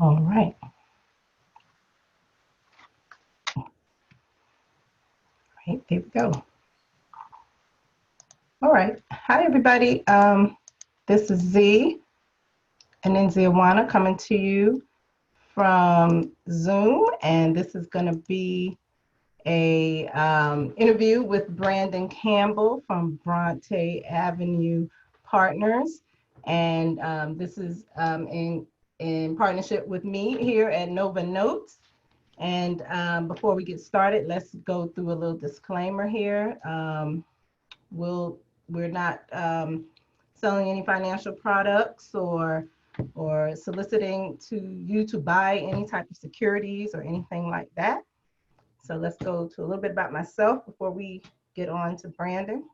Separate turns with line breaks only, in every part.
All right. Right, there we go. All right. Hi, everybody. This is Z and then Awanna coming to you from Zoom, and this is going to be a interview with Brandon Campbell from Bronte Avenue Partners, and this is in partnership with me here at NoVa Notes. And before we get started, let's go through a little disclaimer here. We're not selling any financial products or soliciting to you to buy any type of securities or anything like that. So let's go to a little bit about myself before we get on to Brandon.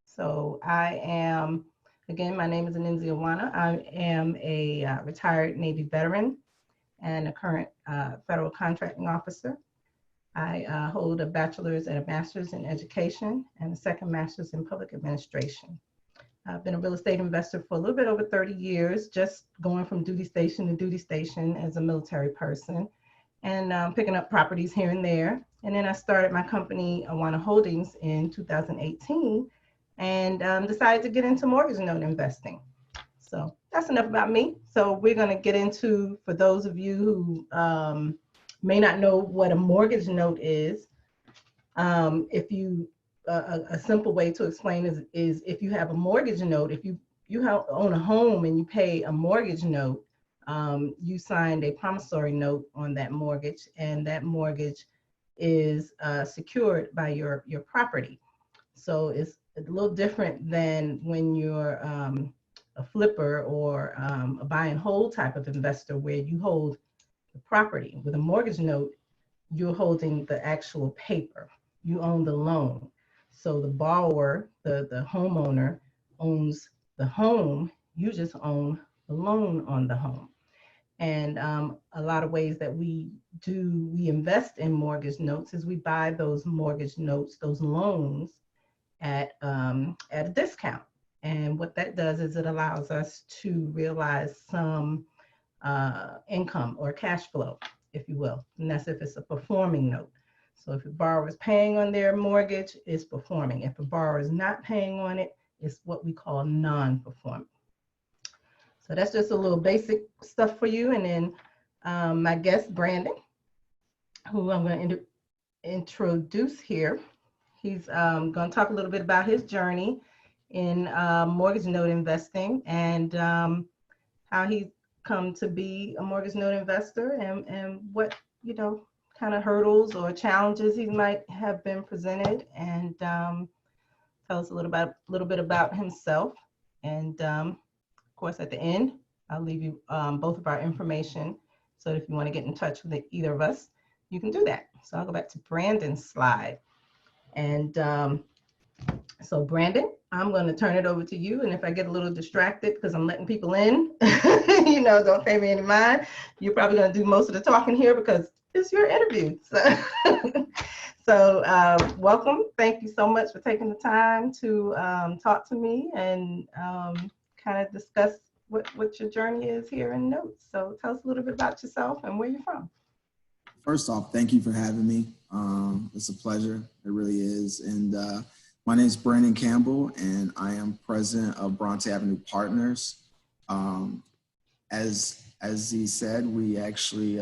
So I am, again, my name is Awanna. I am a retired Navy veteran and a current federal contracting officer. I hold a bachelor's and a master's in education and a second master's in public administration. I've been a real estate investor for a little bit over 30 years, just going from duty station to duty station as a military person and picking up properties here and there. And then I started my company, Awanna Holdings, in 2018 and decided to get into mortgage note investing. So that's enough about me. So we're going to get into, for those of you who may not know what a mortgage note is, if you a simple way to explain is if you have a mortgage note, if you own a home and you pay a mortgage note, you signed a promissory note on that mortgage, and that mortgage is secured by your property. So it's a little different than when you're a flipper or a buy and hold type of investor where you hold the property. With a mortgage note, you're holding the actual paper. You own the loan. So the borrower, the homeowner, owns the home. You just own the loan on the home. And a lot of ways that we invest in mortgage notes is we buy those mortgage notes, those loans at a discount. And what that does is it allows us to realize some income or cash flow, if you will. And that's if it's a performing note. So if a borrower is paying on their mortgage, it's performing. If a borrower is not paying on it, it's what we call non-performing. So that's just a little basic stuff for you. And then my guest, Brandon, who I'm going to introduce here, he's going to talk a little bit about his journey in mortgage note investing and how he's come to be a mortgage note investor and what, kind of hurdles or challenges he might have been presented, and tell us a little bit about himself. And of course, at the end, I'll leave you both of our information. So if you want to get in touch with either of us, you can do that. So I'll go back to Brandon's slide. And so Brandon, I'm going to turn it over to you. And if I get a little distracted because I'm letting people in, don't pay me any mind. You're probably going to do most of the talking here because it's your interview. So, welcome. Thank you so much for taking the time to talk to me and kind of discuss what your journey is here in Notes. So tell us a little bit about yourself and where you're from.
First off, thank you for having me. It's a pleasure. It really is. And my name is Brandon Campbell, and I am president of Bronte Avenue Partners. As he said, we actually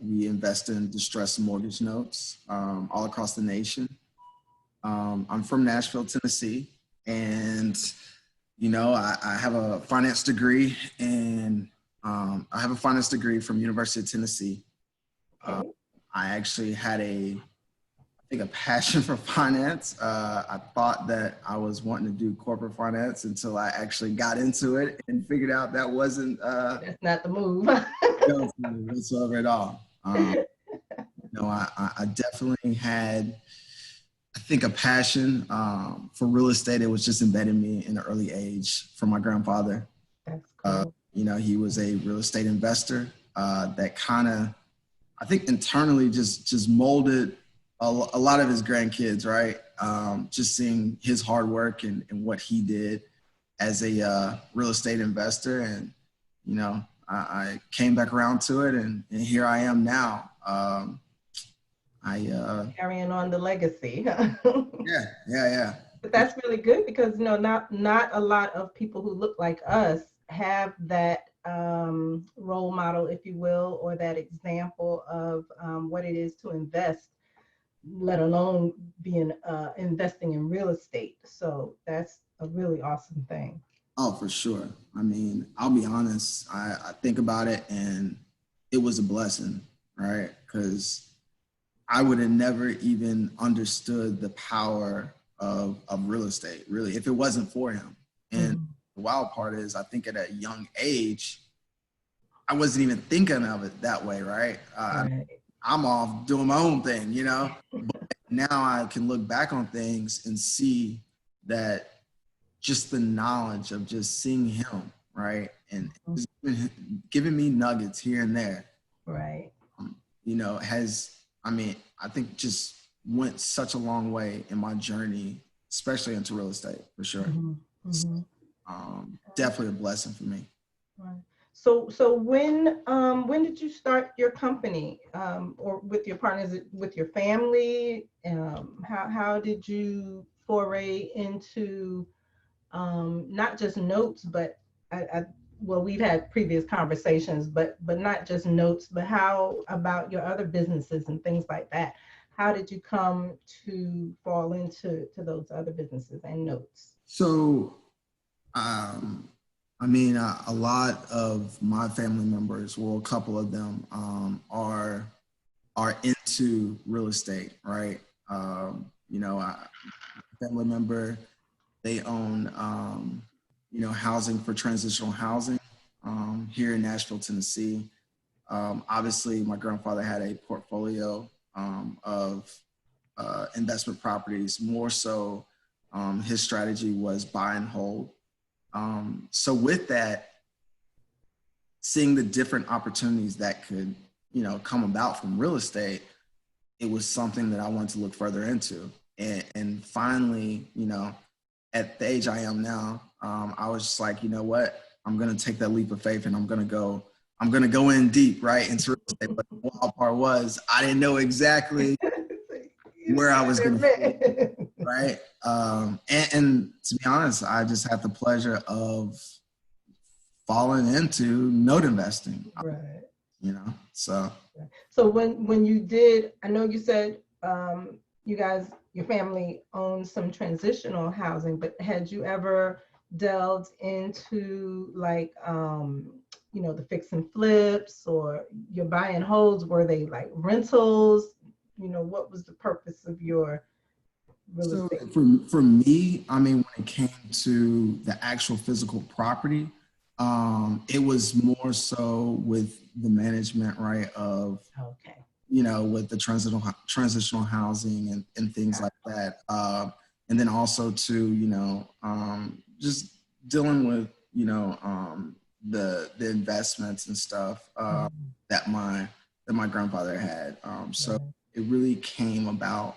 we invest in distressed mortgage notes all across the nation. I'm from Nashville, Tennessee, and I have a finance degree, and I have a finance degree from University of Tennessee. I actually had a passion for finance. I thought that I was wanting to do corporate finance until I actually got into it and figured out that wasn't
that's not the move.
whatsoever at all. I definitely had, a passion for real estate. It was just embedded in me in an early age from my grandfather.
That's cool.
He was a real estate investor that kind of, internally just molded a lot of his grandkids, right? Just seeing his hard work and what he did as a real estate investor. And, I came back around to it, and here I am now.
Carrying on the legacy.
Yeah.
But that's really good because not a lot of people who look like us have that role model, if you will, or that example of what it is to invest, let alone being investing in real estate. So that's a really awesome thing.
Oh, for sure. I mean, I'll be honest. I think about it, and it was a blessing, right? Because I would have never even understood the power of real estate, really, if it wasn't for him. And the wild part is, I think at a young age, I wasn't even thinking of it that way, right?
Right.
I'm off doing my own thing, you know? But now I can look back on things and see that just the knowledge of just seeing him, right? And just giving me nuggets here and there,
Right.
you know, I think just went such a long way in my journey, especially into real estate, for sure. So, definitely a blessing for me.
Right. So when did you start your company, or with your partners, with your family? How did you foray into not just notes, but well, we've had previous conversations, but not just notes, but how about your other businesses and things like that? How did you come to fall into those other businesses and notes?
So, I mean, a lot of my family members, well, a couple of them, are into real estate, right? You know, a family member, they own, you know, housing for Transitional Housing here in Nashville, Tennessee. Obviously, my grandfather had a portfolio of investment properties. More so, his strategy was buy and hold. So with that, seeing the different opportunities that could, you know, come about from real estate, it was something that I wanted to look further into. And finally, you know, at the age I am now, I was just like, you know what, I'm going to take that leap of faith, and I'm going to go in deep, right, into real estate. But the wild part was, I didn't know exactly where I was going to fit, right? And to be honest, I just had the pleasure of falling into note investing,
Right.
you know, so.
So when you did, I know you said you guys, your family owns some transitional housing, but had you ever delved into like, you know, the fix and flips or your buy and holds? Were they like rentals? You know, what was the purpose of your real
So
estate?
for me, I mean, when it came to the actual physical property, it was more so with the management, right, of,
Okay.
you know, with the transitional housing and things like that. And then also to, you know, just dealing with, you know, the investments and stuff that my grandfather had. So it really came about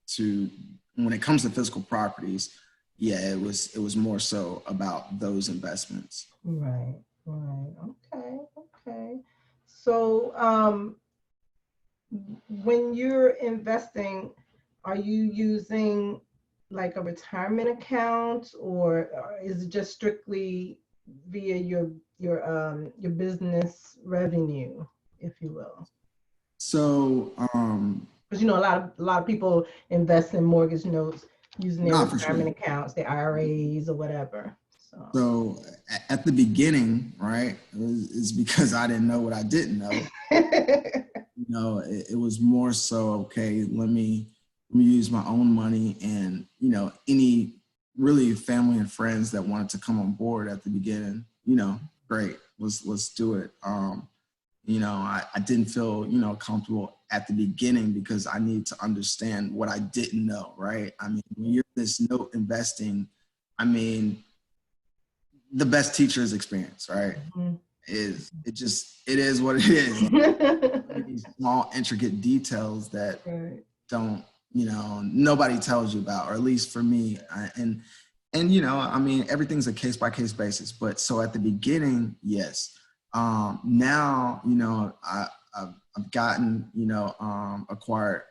to, when it comes to physical properties, yeah, it was more so about those investments.
Right. Okay. So when you're investing, are you using like a retirement account, or is it just strictly via your business revenue, if you will?
So,
Because you know a lot of people invest in mortgage notes using their
not for
retirement
sure.
accounts, their IRAs or whatever.
So at the beginning, right, it's because I didn't know what I didn't know. You know, it was more so, okay, let me use my own money, and, you know, any really family and friends that wanted to come on board at the beginning, you know, great, let's do it. You know, I didn't feel, you know, comfortable at the beginning because I need to understand what I didn't know, right? I mean, when you're this note investing, I mean, the best teacher is experience, right? It is what it is. These small intricate details that don't, you know, nobody tells you about, or at least for me. And you know, I mean, everything's a case by case basis. But so at the beginning, yes, Now, I've gotten, acquired,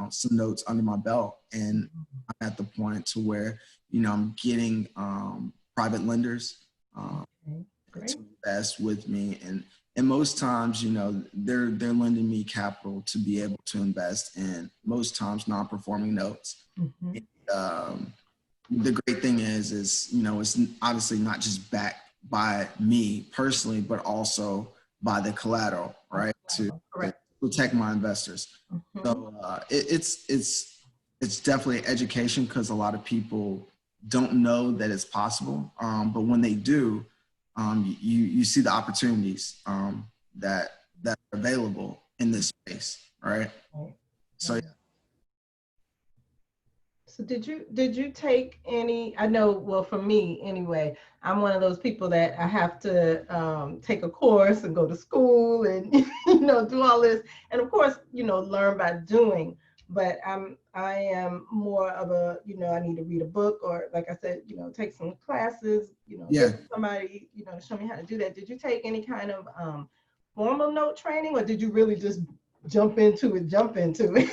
some notes under my belt, and I'm at the point to where, I'm getting private lenders
Okay, great.
to invest with me, and most times, they're lending me capital to be able to invest in, most times non-performing notes.
Mm-hmm.
Um, the great thing is it's obviously not just backed by me personally, but also by the collateral, right? To
Correct.
protect my investors.
Mm-hmm.
So it's definitely education, because a lot of people don't know that it's possible. But when they do, you see the opportunities that are available in this space, right?
Right.
So
Right. So did you take any, I know, well, for me anyway, I'm one of those people that I have to take a course and go to school and, do all this. And of course, learn by doing, but I am more of a, I need to read a book, or like I said, take some classes,
yeah.
get somebody, to show me how to do that. Did you take any kind of formal note training, or did you really just jump into it?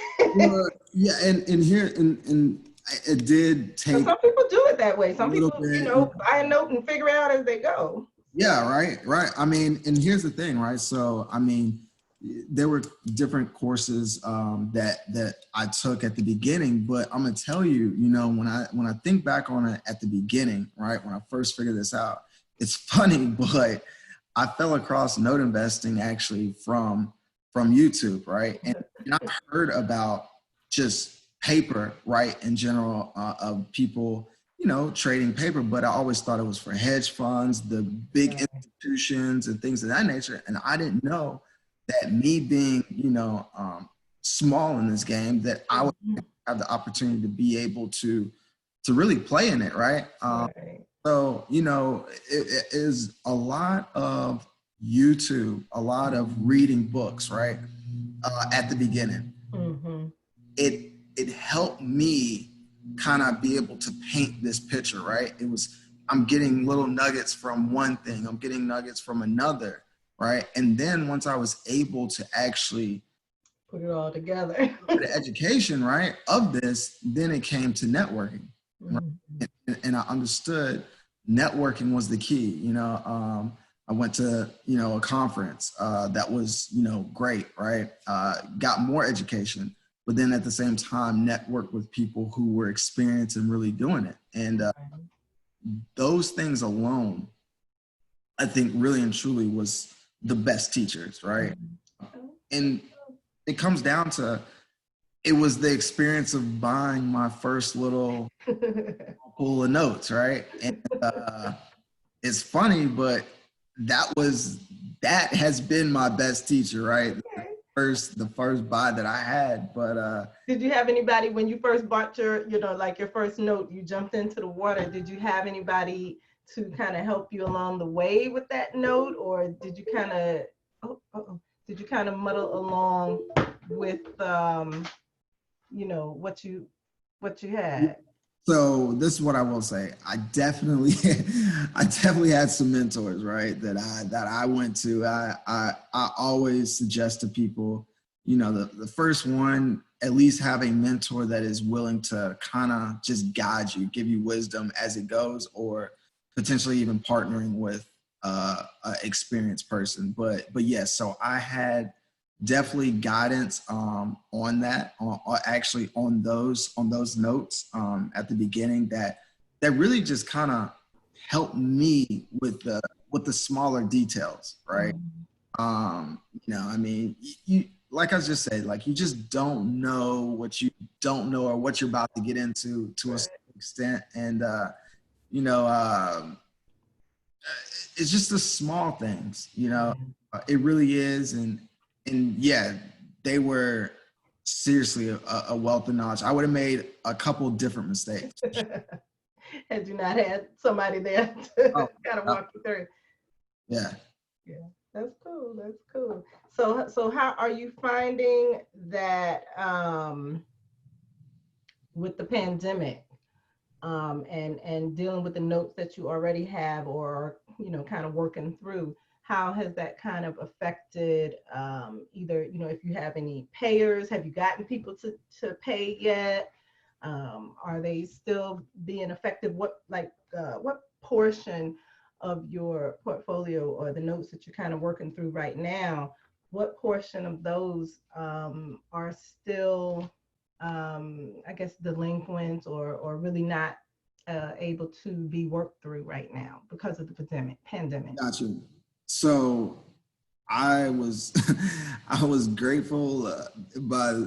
Yeah, and here and it did take
Some people do it that way.
a
Some
little
people,
bit.
buy a note and figure it out as they go.
Yeah, right. I mean, and here's the thing, right? So, I mean, there were different courses that I took at the beginning, but I'm gonna tell you, when I think back on it at the beginning, right, when I first figured this out, it's funny, but I fell across note investing actually from YouTube, right, and I've heard about just paper, right, in general, of people trading paper, but I always thought it was for hedge funds, the big institutions and things of that nature. And I didn't know that me being, small in this game, that I would have the opportunity to be able to really play in it, right?
Right.
So, it is a lot of YouTube, a lot of reading books, right? At the beginning.
Mm-hmm.
It helped me kind of be able to paint this picture, right? I'm getting little nuggets from one thing, I'm getting nuggets from another, right? And then once I was able to actually
Put it all together.
the education, right, of this, then it came to networking, right? And I understood networking was the key. I went to a conference that was great, right? Got more education, but then at the same time network with people who were experienced and really doing it. And those things alone, I think, really and truly was the best teachers, right? And it comes down to, it was the experience of buying my first little pool of notes, right? And it's funny, but that has been my best teacher, right? The first buy that I had. But
did you have anybody when you first bought your, like your first note, you jumped into the water? Did you have anybody to kind of help you along the way with that note, or did you kind of muddle along with what you had?
So this is what I will say. I definitely had some mentors, right? That I went to. I always suggest to people, the first one, at least have a mentor that is willing to kind of just guide you, give you wisdom as it goes, or potentially even partnering with an experienced person. But yes, so I had definitely guidance on that, actually on those notes at the beginning, that really just kind of helped me with the smaller details, right? I mean, you, like I just said, like, you just don't know what you don't know, or what you're about to get into to a certain extent. And you know it's just the small things, it really is. And yeah, they were seriously a wealth of knowledge. I would have made a couple different mistakes.
Had you not had somebody there to kind of walk you through?
Yeah.
Yeah, that's cool. That's cool. So how are you finding that with the pandemic, and dealing with the notes that you already have, or kind of working through? how has that kind of affected either, if you have any payers, have you gotten people to pay yet? Are they still being effective? What portion of your portfolio or the notes that you're kind of working through right now, what portion of those are still, I guess, delinquent or really not able to be worked through right now because of the pandemic?
Got you. So I was I was grateful by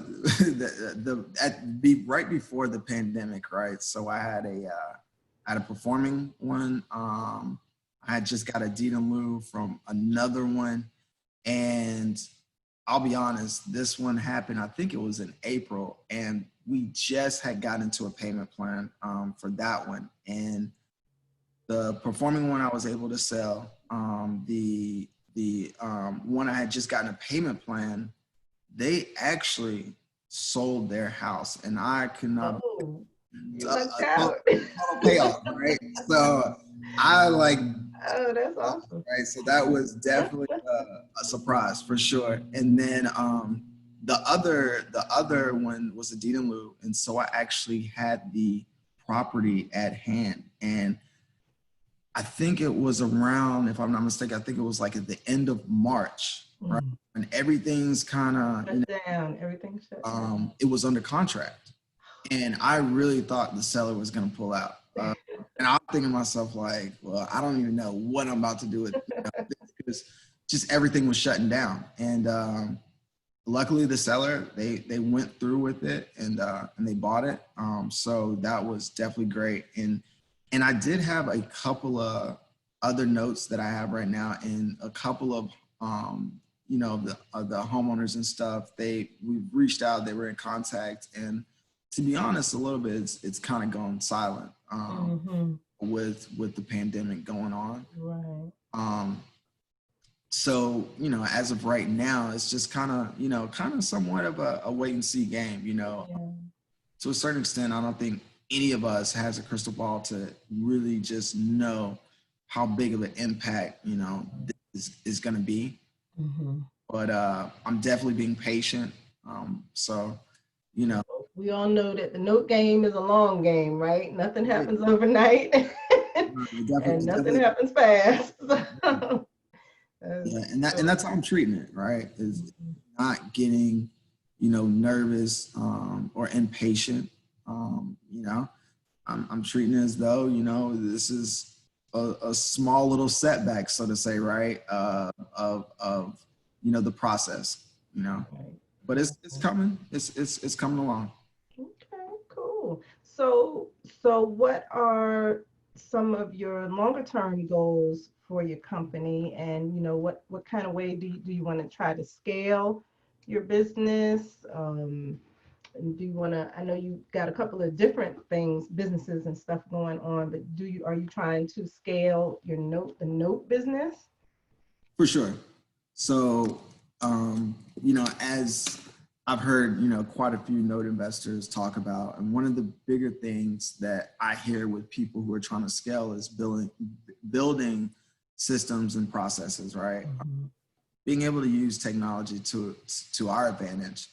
right before the pandemic, right? So I had a performing one. I had just got a deed in lieu from another one, and I'll be honest, this one happened, I think it was in April, and we just had gotten into a payment plan for that one. And the performing one I was able to sell. The one I had just gotten a payment plan, they actually sold their house, and I could not.
Oh, you
A
lucked out.
total payoff, right? So I like,
Oh, that's awesome.
right? So that was definitely a surprise for sure. And then the other one was a deed in lieu, and so I actually had the property at hand. And I think it was around, if I'm not mistaken, I think it was like at the end of March, right? And everything's kind of
Shut down. Everything shut down.
it was under contract, and I really thought the seller was going to pull out. And I'm thinking to myself, like, well, I don't even know what I'm about to do with because just everything was shutting down. And luckily, the seller they went through with it, and they bought it. So that was definitely great. And I did have a couple of other notes that I have right now, and a couple of the homeowners and stuff. We reached out, they were in contact, and to be honest, a little bit it's kind of gone silent with the pandemic going on.
Right.
So as of right now, it's just kind of somewhat of a wait and see game.
Yeah.
To a certain extent, I don't think any of us has a crystal ball to really just know how big of an impact this is going to be. But I'm definitely being patient. So
we all know that the note game is a long game, right? Nothing happens overnight. And nothing happens fast.
Yeah, and that's how I'm treating it, right? Is not getting nervous or impatient. I'm treating it as though this is a small little setback, so to say, right? Of the process,
Right.
but it's coming. It's coming along.
Okay, cool. So what are some of your longer term goals for your company, and what kind of way do you want to try to scale your business? And do you want to, I know you got a couple of different things, businesses and stuff going on, but are you trying to scale the note business?
For sure. So, as I've heard, quite a few note investors talk about, and one of the bigger things that I hear with people who are trying to scale is building systems and processes, right? Being able to use technology to our advantage,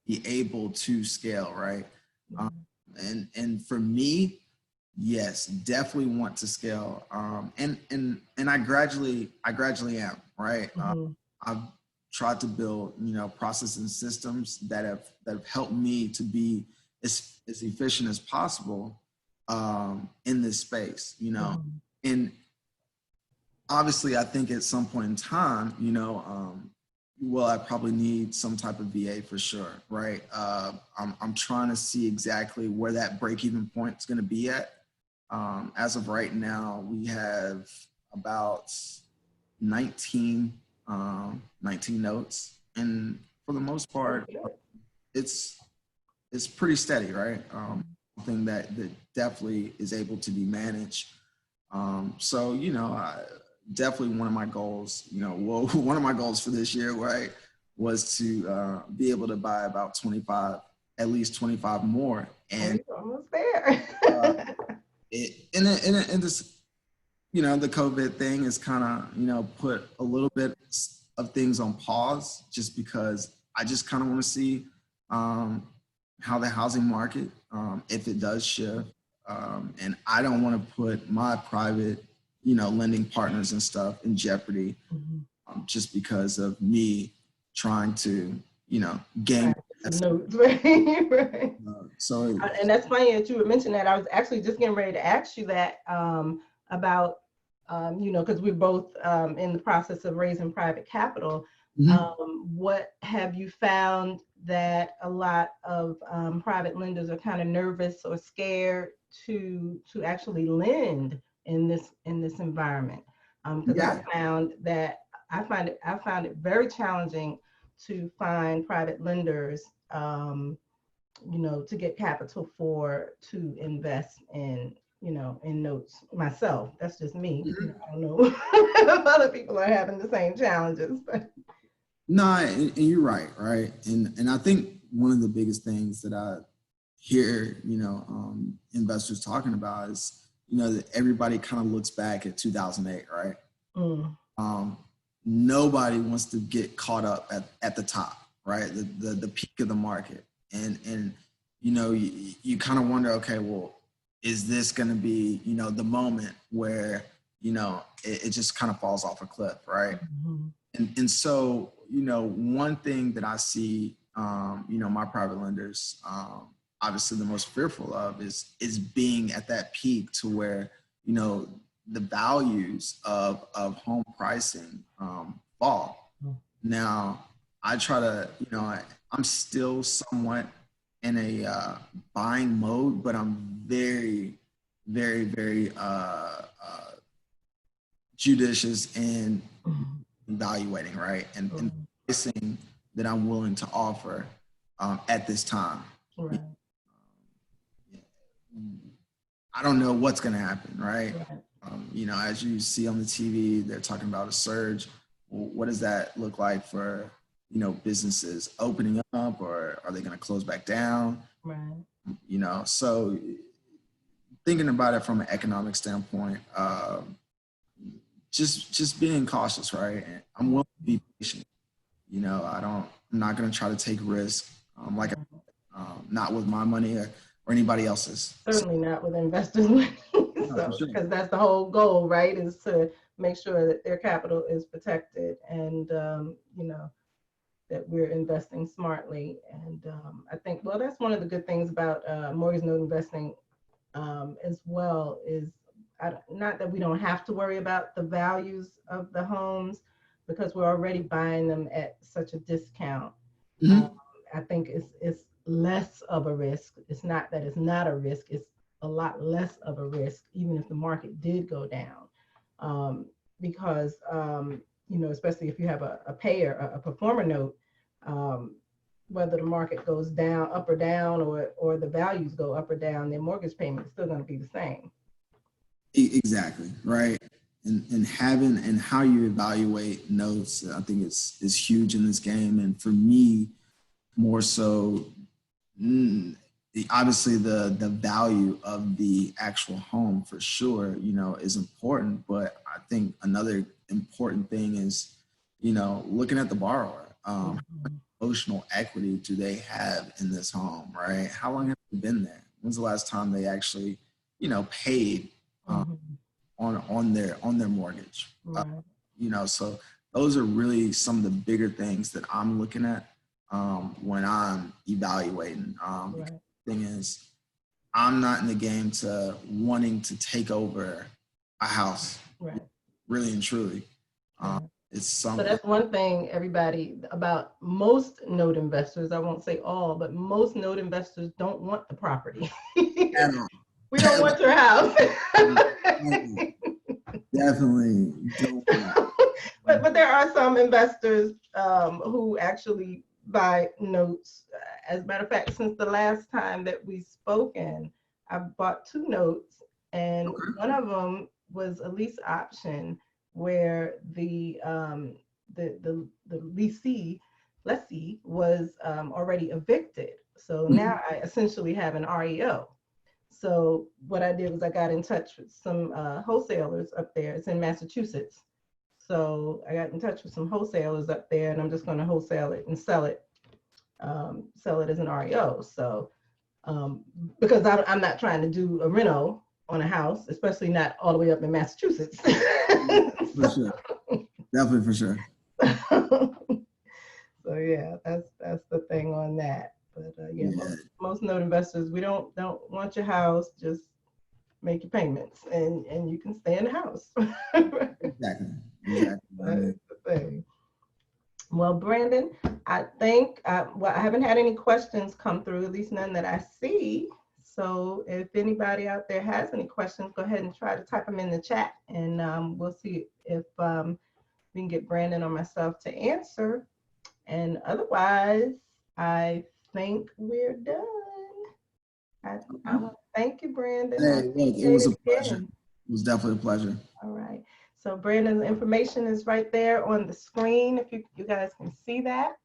be able to scale, right? And for me, yes, definitely want to scale. And I gradually am, right? I've tried to build, processes and systems that have helped me to be as efficient as possible in this space, and obviously I think at some point in time, I probably need some type of VA for sure, right? I'm trying to see exactly where that break-even point is going to be at. As of right now, we have about 19 notes, and for the most part, it's pretty steady, right? Something that definitely is able to be managed. So definitely one of my goals, one of my goals for this year, right, was to be able to buy about at least 25 more. And
you're almost there.
the COVID thing is kind of, put a little bit of things on pause just because I just kind of want to see how the housing market, if it does shift. And I don't want to put my private, lending partners and stuff in jeopardy just because of me trying to, gain.
Notes, right? Right.
So,
And that's funny that you would mention that. I was actually just getting ready to ask you that about, because we're both in the process of raising private capital. What have you found that a lot of private lenders are kind of nervous or scared to actually lend in this environment? Because I found that I found it very challenging to find private lenders, to get capital to invest in, in notes myself. That's just me. I don't know if other people are having the same challenges. But.
No, and you're right, right? And I think one of the biggest things that I hear, investors talking about is, that everybody kind of looks back at 2008, right? Nobody wants to get caught up at the top, right? The peak of the market. And you kind of wonder, okay, well, is this going to be, the moment where, it just kind of falls off a cliff, right? And so, one thing that I see, my private lenders, obviously the most fearful of is being at that peak to where, the values of home pricing fall. Now, I try to, I'm still somewhat in a buying mode, but I'm very, very, very judicious in evaluating, right? And pricing that I'm willing to offer at this time.
Right.
I don't know what's going to happen, right? As you see on the TV, they're talking about a surge. Well, what does that look like for, businesses opening up, or are they going to close back down?
Right.
So thinking about it from an economic standpoint, just being cautious, right? And I'm willing to be patient. I'm not going to try to take risks, not with my money or anybody else's.
Certainly not with investors' money. Because that's the whole goal, right? Is to make sure that their capital is protected and, that we're investing smartly. And I think, well, that's one of the good things about mortgage note investing as well is not that we don't have to worry about the values of the homes because we're already buying them at such a discount. I think it's less of a risk. It's not that it's not a risk. It's a lot less of a risk, even if the market did go down, because especially if you have a payer, a performer note, whether the market goes down, up or down, or the values go up or down, their mortgage payment is still going to be the same.
Exactly, right. And having and how you evaluate notes, I think is huge in this game. And for me, more so, obviously the value of the actual home for sure, is important. But I think another important thing is, looking at the borrower. Emotional equity do they have in this home, right? How long have they been there? When's the last time they actually, paid on their mortgage?
Right.
So those are really some of the bigger things that I'm looking at when I'm evaluating.
Right.
The thing is, I'm not in the game to wanting to take over a house,
Right.
really and truly. It's something.
So that's one thing, everybody, about most note investors. I won't say all, but most note investors don't want the property. We don't want your house.
Definitely don't.
But there are some investors who actually buy notes. As a matter of fact, since the last time that we spoken, I bought 2 notes, and one of them was a lease option where the lessee was already evicted. So now I essentially have an REO. So what I did was I got in touch with some wholesalers up there. It's in Massachusetts. So I got in touch with some wholesalers up there, and I'm just going to wholesale it and sell it as an REO. So because I'm not trying to do a reno on a house, especially not all the way up in Massachusetts.
For sure. Definitely for sure.
So yeah, that's the thing on that. But yeah, most note investors, we don't want your house. Just make your payments, and you can stay in the house.
Exactly.
That's the thing. Well, Brandon, I think well, I haven't had any questions come through, at least none that I see. So if anybody out there has any questions, go ahead and try to type them in the chat, and we'll see if we can get Brandon or myself to answer. And otherwise, I think we're done. I want to thank you, Brandon.
Hey, look, it was a pleasure. It was definitely a pleasure.
All right. So Brandon's information is right there on the screen if you guys can see that.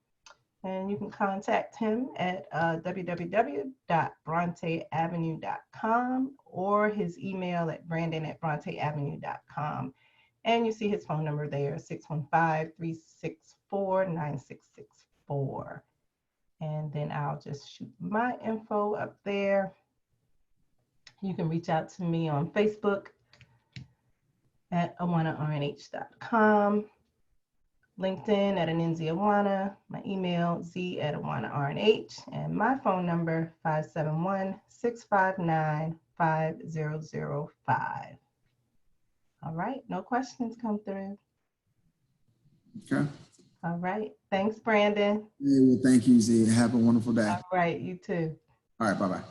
And you can contact him at www.bronteavenue.com or his email at brandon@bronteavenue.com. And you see his phone number there, 615-364-9664. And then I'll just shoot my info up there. You can reach out to me on Facebook at awannarnh.com, LinkedIn at Anenzi Awanna, my email z@awannarnh, and my phone number 571-659-5005. All right, no questions come through.
Okay.
All right, thanks, Brandon.
Hey, well, thank you, Z. Have a wonderful day.
All right, you too.
All right, bye-bye.